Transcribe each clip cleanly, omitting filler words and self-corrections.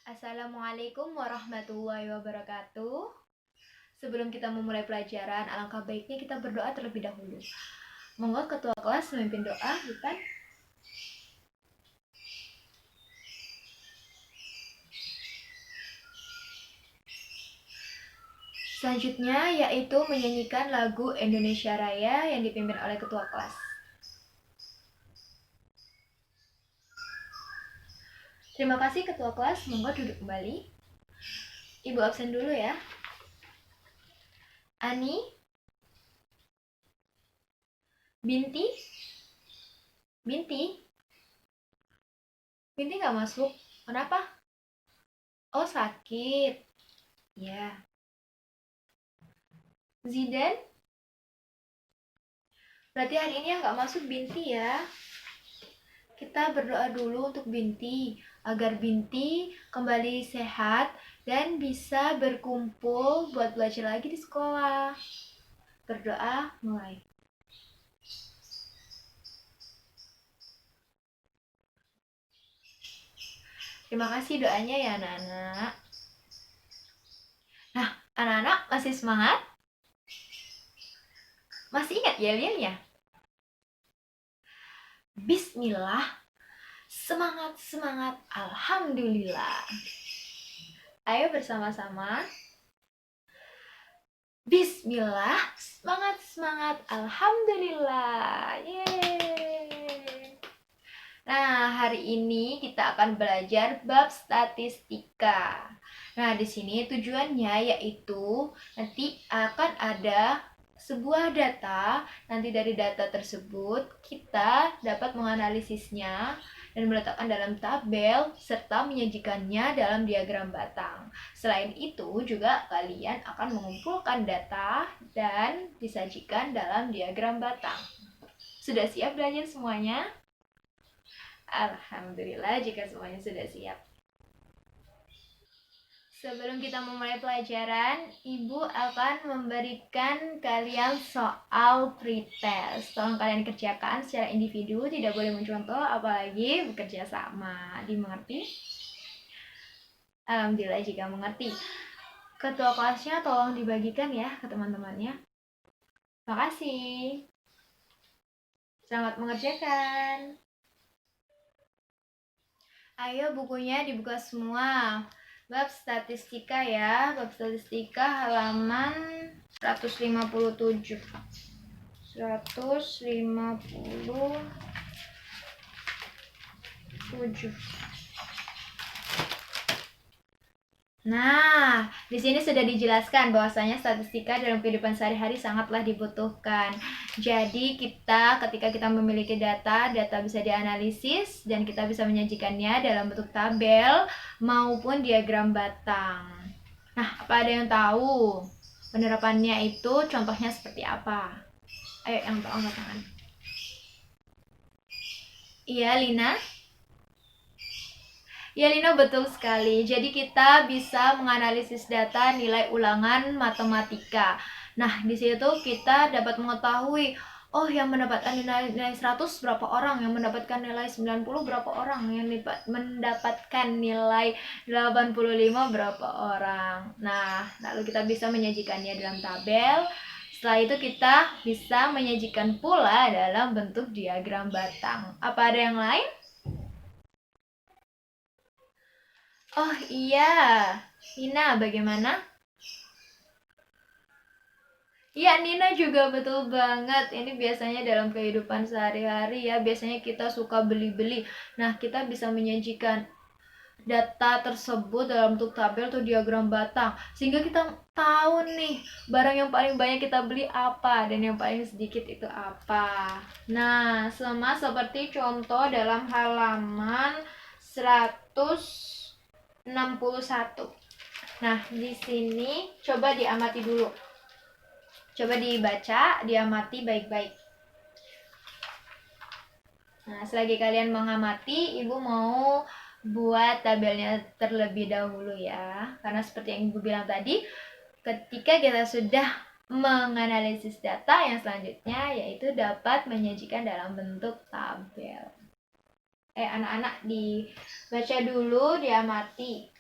Assalamualaikum warahmatullahi wabarakatuh. Sebelum kita memulai pelajaran, alangkah baiknya kita berdoa terlebih dahulu. Monggo ketua kelas memimpin doa, bukan? Selanjutnya yaitu menyanyikan lagu Indonesia Raya yang dipimpin oleh ketua kelas. Terima kasih ketua kelas, monggo duduk kembali. Ibu absen dulu ya. Ani, Binti, Binti nggak masuk. Kenapa? Oh, sakit. Ya. Zidan, berarti hari ini yang nggak masuk Binti ya. Kita berdoa dulu untuk Binti, agar Binti kembali sehat dan bisa berkumpul buat belajar lagi di sekolah. Berdoa mulai. Terima kasih doanya ya anak-anak. Nah, anak-anak masih semangat? Masih ingat yel-yelnya? Bismillah, semangat, alhamdulillah. Ayo bersama-sama. Bismillah, semangat, alhamdulillah. Yeay. Nah, hari ini kita akan belajar bab statistika. Nah, di sini tujuannya yaitu nanti akan ada sebuah data. Nanti dari data tersebut kita dapat menganalisisnya dan meletakkan dalam tabel serta menyajikannya dalam diagram batang. Selain itu juga kalian akan mengumpulkan data dan disajikan dalam diagram batang. Sudah siap belajar semuanya? Alhamdulillah jika semuanya sudah siap. Sebelum kita memulai pelajaran, Ibu akan memberikan kalian soal pretest. Tolong kalian kerjakan secara individu, tidak boleh mencontoh, apalagi bekerja sama. Dimengerti? Alhamdulillah jika mengerti. Ketua kelasnya tolong dibagikan ya ke teman-temannya. Makasih. Selamat mengerjakan. Ayo bukunya dibuka semua. Bab statistika ya, bab statistika halaman 157. 157. Nah, di sini sudah dijelaskan bahwasanya statistika dalam kehidupan sehari-hari sangatlah dibutuhkan. Jadi ketika kita memiliki data bisa dianalisis dan kita bisa menyajikannya dalam bentuk tabel maupun diagram batang. Nah, apa ada yang tahu penerapannya itu contohnya seperti apa? Ayo yang tahu angkat tangan. Iya, Lina? Ya Lina, betul sekali. Jadi kita bisa menganalisis data nilai ulangan matematika. Nah, di situ kita dapat mengetahui, oh yang mendapatkan nilai 100 berapa orang, yang mendapatkan nilai 90 berapa orang, yang mendapatkan nilai 85 berapa orang. Nah, lalu kita bisa menyajikannya dalam tabel. Setelah itu kita bisa menyajikan pula dalam bentuk diagram batang. Apa ada yang lain? Oh iya, Nina bagaimana? Iya, Nina juga betul banget. Ini biasanya dalam kehidupan sehari-hari ya, biasanya kita suka beli-beli. Nah, kita bisa menyajikan data tersebut dalam bentuk tabel atau diagram batang, sehingga kita tahu nih barang yang paling banyak kita beli apa dan yang paling sedikit itu apa. Nah, sama seperti contoh dalam halaman 161. Nah, di sini coba diamati dulu. Coba dibaca, diamati baik-baik. Nah, selagi kalian mengamati, Ibu mau buat tabelnya terlebih dahulu ya. Karena seperti yang Ibu bilang tadi, ketika kita sudah menganalisis data, yang selanjutnya yaitu dapat menyajikan dalam bentuk tabel. Anak-anak dibaca dulu, diamati.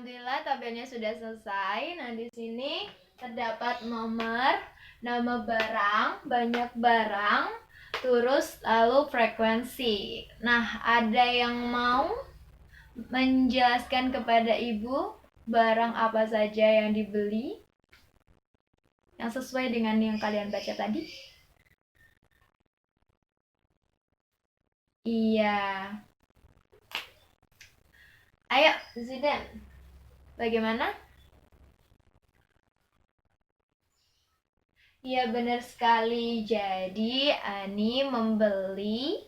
Alhamdulillah tabelnya sudah selesai. Nah, di sini terdapat nomor, nama barang, banyak barang, terus lalu frekuensi. Nah, ada yang mau menjelaskan kepada Ibu barang apa saja yang dibeli yang sesuai dengan yang kalian baca tadi? Iya. Ayo, Zidan. Bagaimana? Iya, benar sekali. Jadi, Ani membeli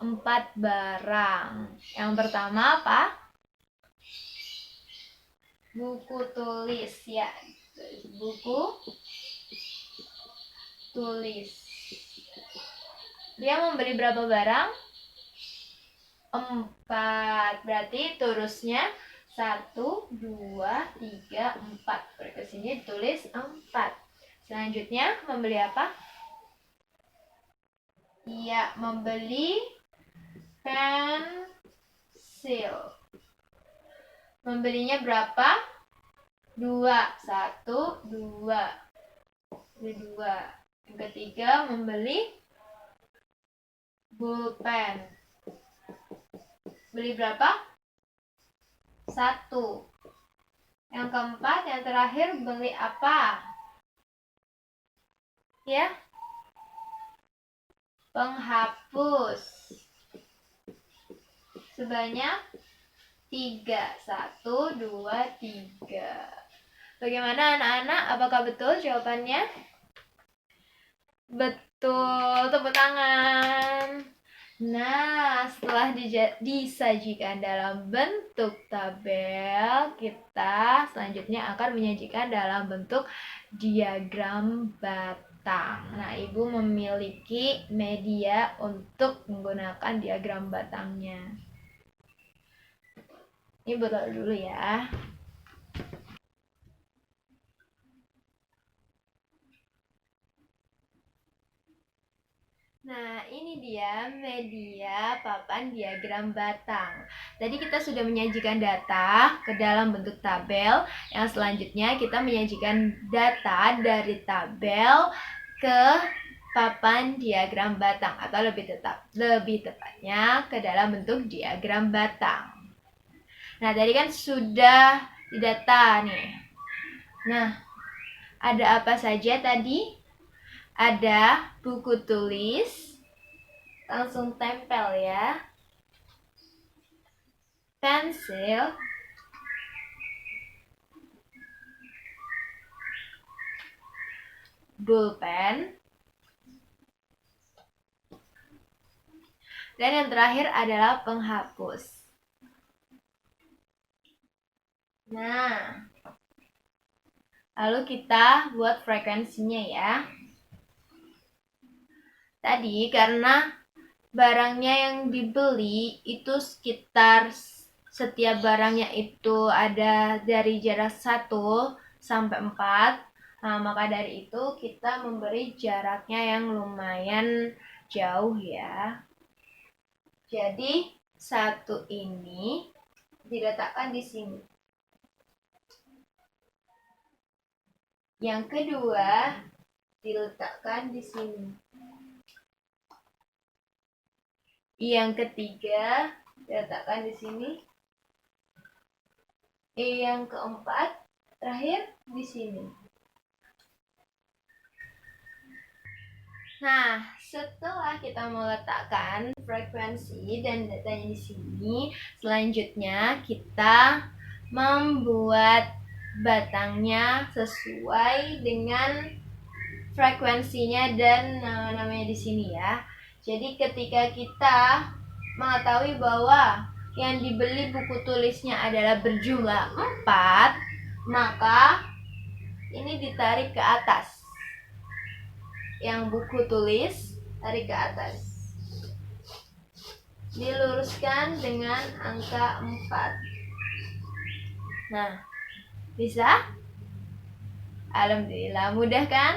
4 barang. Yang pertama apa? Buku tulis, ya. Buku tulis. Dia membeli berapa barang? 4. Berarti terusnya 1, 2, 3, 4. Kesini ditulis 4. Selanjutnya membeli apa? Iya, membeli pensil. Membelinya berapa? 2. 1, 2. Beli 2. Yang ketiga membeli pulpen. Beli berapa? 1. Yang keempat, yang terakhir beli apa? Ya, penghapus sebanyak 3. 1, 2, 3. Bagaimana anak-anak? Apakah betul jawabannya? Betul, tepuk tangan. Nah, setelah disajikan dalam bentuk tabel, kita selanjutnya akan menyajikan dalam bentuk diagram batang. Nah, Ibu memiliki media untuk menggunakan diagram batangnya. Ini botol dulu ya. Nah, ini dia media papan diagram batang. Tadi kita sudah menyajikan data ke dalam bentuk tabel. Yang selanjutnya kita menyajikan data dari tabel ke papan diagram batang, atau lebih tepatnya ke dalam bentuk diagram batang. Nah, tadi kan sudah didata nih. Nah, ada apa saja tadi? Ada buku tulis, langsung tempel ya. Pensil, pulpen, dan yang terakhir adalah penghapus. Nah, lalu kita buat frekuensinya ya. Tadi karena barangnya yang dibeli itu sekitar setiap barangnya itu ada dari jarak 1 sampai 4. Nah, maka dari itu kita memberi jaraknya yang lumayan jauh ya. Jadi 1 ini diletakkan di sini. Yang kedua diletakkan di sini. Yang ketiga diletakkan di sini. Yang keempat terakhir di sini. Nah, setelah kita meletakkan frekuensi dan datanya di sini, selanjutnya kita membuat batangnya sesuai dengan frekuensinya dan namanya di sini ya. Jadi ketika kita mengetahui bahwa yang dibeli buku tulisnya adalah berjumlah 4, maka ini ditarik ke atas. Yang buku tulis tarik ke atas. Diluruskan dengan angka 4. Nah, bisa? Alhamdulillah, mudah kan?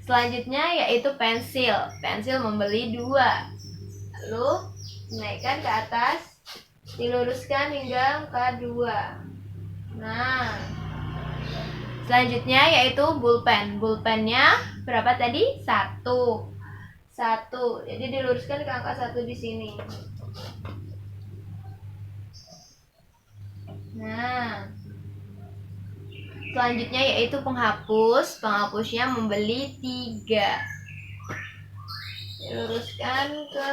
Selanjutnya yaitu pensil. Pensil membeli 2. Lalu naikkan ke atas, diluruskan hingga angka 2. Nah, selanjutnya yaitu bulpen. Bulpennya berapa tadi? 1. 1. Jadi diluruskan ke angka 1 di sini. Nah, selanjutnya yaitu penghapus. Penghapusnya membeli 3. Diluruskan ke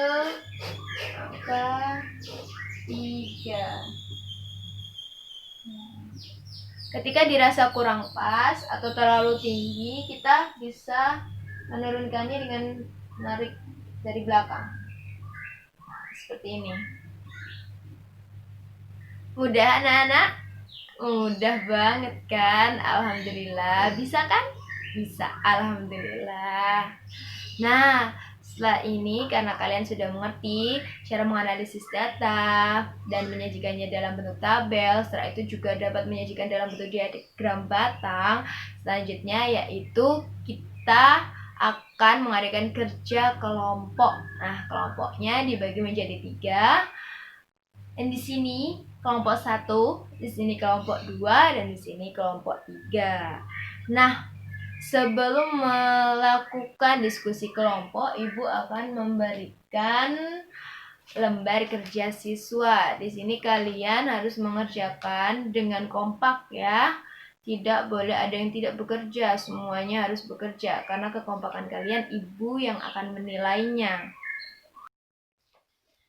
angka 3. Ketika dirasa kurang pas atau terlalu tinggi, kita bisa menurunkannya dengan menarik dari belakang. Seperti ini. Mudah anak-anak? Mudah banget kan? Alhamdulillah. Bisa kan? Bisa. Alhamdulillah. Nah, setelah ini karena kalian sudah mengerti cara menganalisis data dan menyajikannya dalam bentuk tabel, setelah itu juga dapat menyajikan dalam bentuk diagram batang. Selanjutnya yaitu kita akan mengadakan kerja kelompok. Nah, kelompoknya dibagi menjadi 3. Dan di sini kelompok 1, di sini kelompok 2, dan di sini kelompok 3. Nah, sebelum melakukan diskusi kelompok, Ibu akan memberikan lembar kerja siswa. Di sini kalian harus mengerjakan dengan kompak ya. Tidak boleh ada yang tidak bekerja, semuanya harus bekerja karena kekompakan kalian Ibu yang akan menilainya.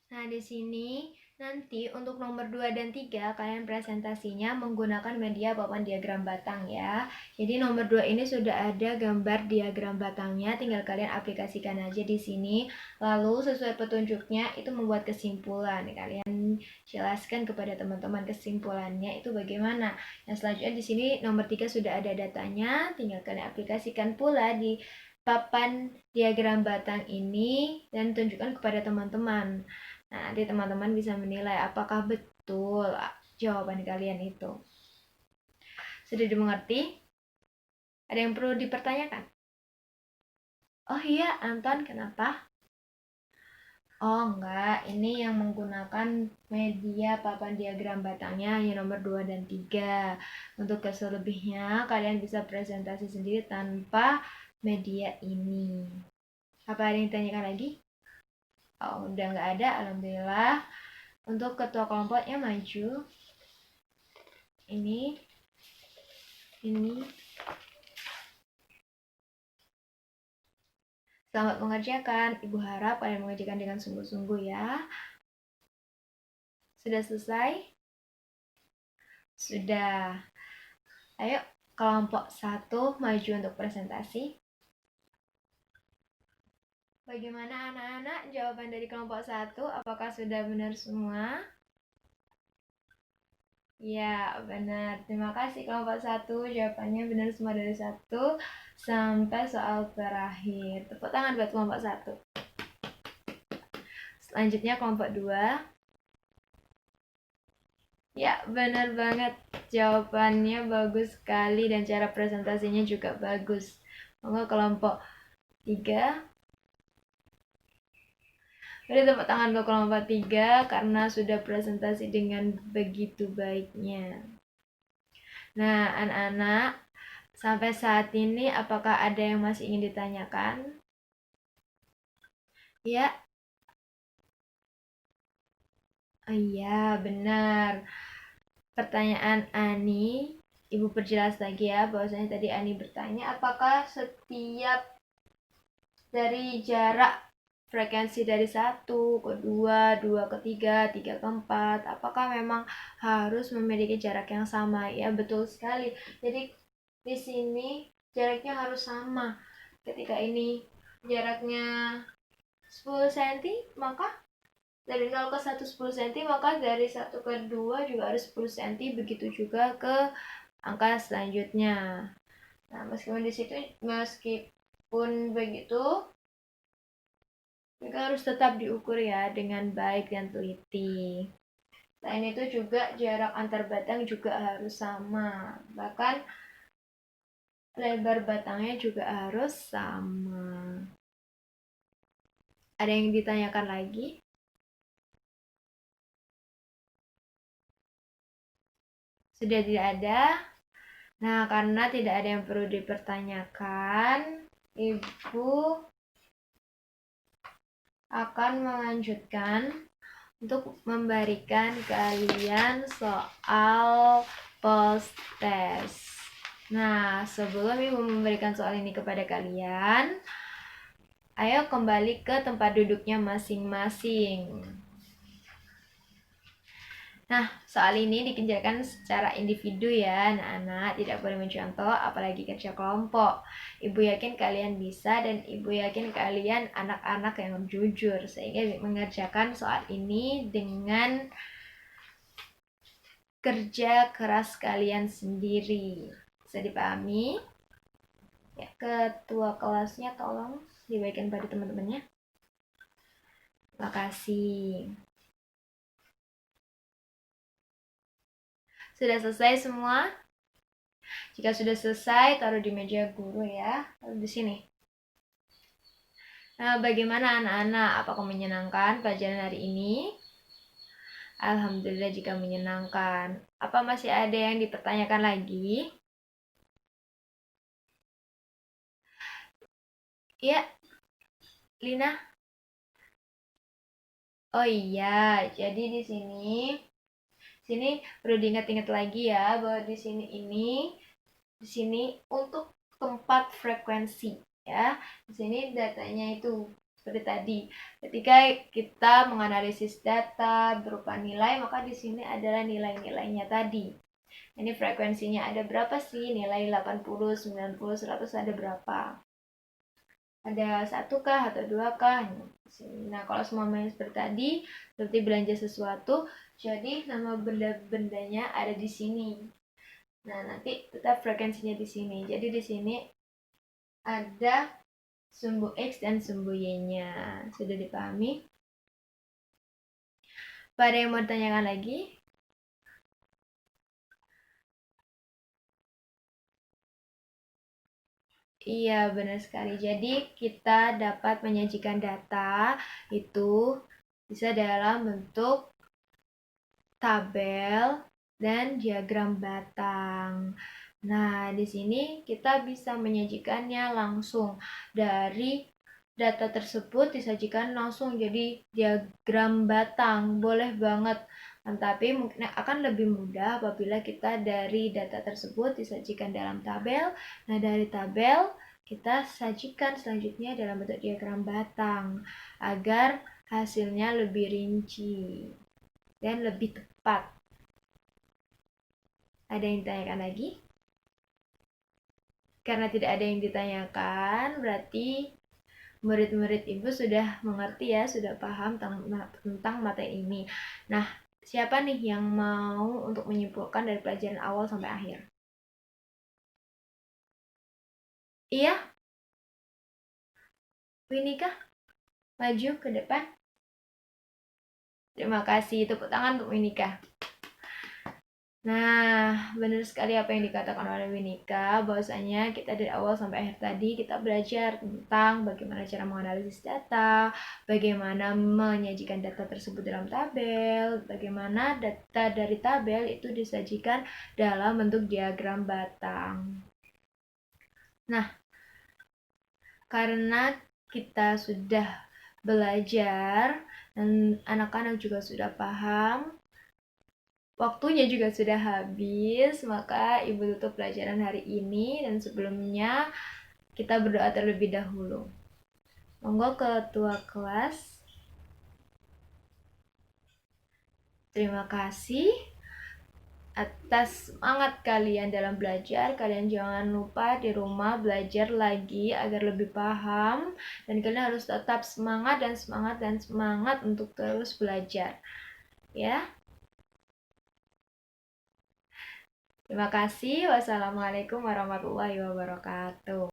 Nah, di sini nanti untuk nomor 2 dan 3 kalian presentasinya menggunakan media papan diagram batang ya. Jadi nomor 2 ini sudah ada gambar diagram batangnya, tinggal kalian aplikasikan aja di sini. Lalu sesuai petunjuknya itu membuat kesimpulan. Kalian jelaskan kepada teman-teman kesimpulannya itu bagaimana. Nah, selanjutnya di sini nomor 3 sudah ada datanya, tinggal kalian aplikasikan pula di papan diagram batang ini dan tunjukkan kepada teman-teman. Nah, nanti teman-teman bisa menilai apakah betul jawaban kalian itu. Sudah dimengerti? Ada yang perlu dipertanyakan? Oh iya, Anton, kenapa? Oh enggak, ini yang menggunakan media papan diagram batangnya hanya nomor 2 dan 3. Untuk keselebihnya, kalian bisa presentasi sendiri tanpa media ini. Apa ada yang ditanyakan lagi? Oh, udah nggak ada, alhamdulillah. Untuk ketua kelompoknya maju. Ini. Selamat mengerjakan. Ibu harap kalian mengerjakan dengan sungguh-sungguh ya. Sudah selesai? Sudah. Ayo, kelompok 1 maju untuk presentasi. Bagaimana anak-anak jawaban dari kelompok 1? Apakah sudah benar semua? Ya, benar. Terima kasih kelompok 1. Jawabannya benar semua dari 1 sampai soal terakhir. Tepuk tangan buat kelompok 1. Selanjutnya kelompok 2. Ya, benar banget. Jawabannya bagus sekali dan cara presentasinya juga bagus. Monggo kelompok 3. Beri tepuk tangan untuk kelompok 3 karena sudah presentasi dengan begitu baiknya. Nah, anak-anak, sampai saat ini apakah ada yang masih ingin ditanyakan? Ya. Oh iya, benar. Pertanyaan Ani, Ibu perjelas lagi ya, bahwasanya tadi Ani bertanya apakah setiap dari jarak frekuensi dari 1 ke 2, 2 ke 3, 3 ke 4, apakah memang harus memiliki jarak yang sama? Ya, betul sekali. Jadi di sini jaraknya harus sama. Ketika ini jaraknya 10 cm, maka dari 0 ke 1 10 cm, maka dari 1 ke 2 juga harus 10 cm, begitu juga ke angka selanjutnya. Nah, meskipun begitu, mereka harus tetap diukur ya dengan baik dan teliti. Selain itu juga jarak antar batang juga harus sama. Bahkan lebar batangnya juga harus sama. Ada yang ditanyakan lagi? Sudah tidak ada? Nah, karena tidak ada yang perlu dipertanyakan, Ibu akan melanjutkan untuk memberikan kalian soal post test. Nah, sebelum Ibu memberikan soal ini kepada kalian, ayo kembali ke tempat duduknya masing-masing. Nah, soal ini dikerjakan secara individu ya, anak-anak. Tidak boleh mencontoh, apalagi kerja kelompok. Ibu yakin kalian bisa dan Ibu yakin kalian anak-anak yang jujur. Sehingga mengerjakan soal ini dengan kerja keras kalian sendiri. Bisa dipahami? Ya, ketua kelasnya tolong dibagikan pada teman-temannya. Terima kasih. Sudah selesai semua? Jika sudah selesai, taruh di meja guru ya. Taruh di sini. Nah, bagaimana anak-anak? Apakah menyenangkan pelajaran hari ini? Alhamdulillah jika menyenangkan. Apa masih ada yang dipertanyakan lagi? Ya, Lina. Oh iya, jadi di sini perlu diingat-ingat lagi ya bahwa di sini untuk tempat frekuensi ya. Di sini datanya itu seperti tadi. Ketika kita menganalisis data berupa nilai, maka di sini adalah nilai-nilainya tadi. Ini frekuensinya ada berapa sih? Nilai 80, 90, 100 ada berapa? Ada 1 kah atau 2 kah? Nah, kalau semuanya seperti tadi, seperti belanja sesuatu, jadi nama benda-bendanya ada di sini. Nah, nanti tetap frekuensinya di sini. Jadi di sini ada sumbu X dan sumbu Y-nya. Sudah dipahami? Pada yang mau ditanyakan lagi? Iya, benar sekali. Jadi, kita dapat menyajikan data itu bisa dalam bentuk tabel dan diagram batang. Nah, di sini kita bisa menyajikannya langsung dari data tersebut disajikan langsung jadi diagram batang. Boleh banget. Tapi mungkin akan lebih mudah apabila kita dari data tersebut disajikan dalam tabel. Nah, dari tabel kita sajikan selanjutnya dalam bentuk diagram batang agar hasilnya lebih rinci dan lebih tepat. Ada yang ditanyakan lagi? Karena tidak ada yang ditanyakan, berarti murid-murid Ibu sudah mengerti ya, sudah paham tentang materi ini. Nah, siapa nih yang mau untuk menyimpulkan dari pelajaran awal sampai akhir? Iya? Winika? Maju ke depan. Terima kasih, tepuk tangan untuk Winika. Nah, benar sekali apa yang dikatakan oleh Winika, bahwasanya kita dari awal sampai akhir tadi kita belajar tentang bagaimana cara menganalisis data, bagaimana menyajikan data tersebut dalam tabel, bagaimana data dari tabel itu disajikan dalam bentuk diagram batang. Nah, karena kita sudah belajar dan anak-anak juga sudah paham, waktunya juga sudah habis, maka Ibu tutup pelajaran hari ini dan sebelumnya kita berdoa terlebih dahulu. Monggo ketua kelas. Terima kasih atas semangat kalian dalam belajar. Kalian jangan lupa di rumah belajar lagi agar lebih paham dan kalian harus tetap semangat dan semangat dan semangat untuk terus belajar. Ya. Terima kasih. Wassalamualaikum warahmatullahi wabarakatuh.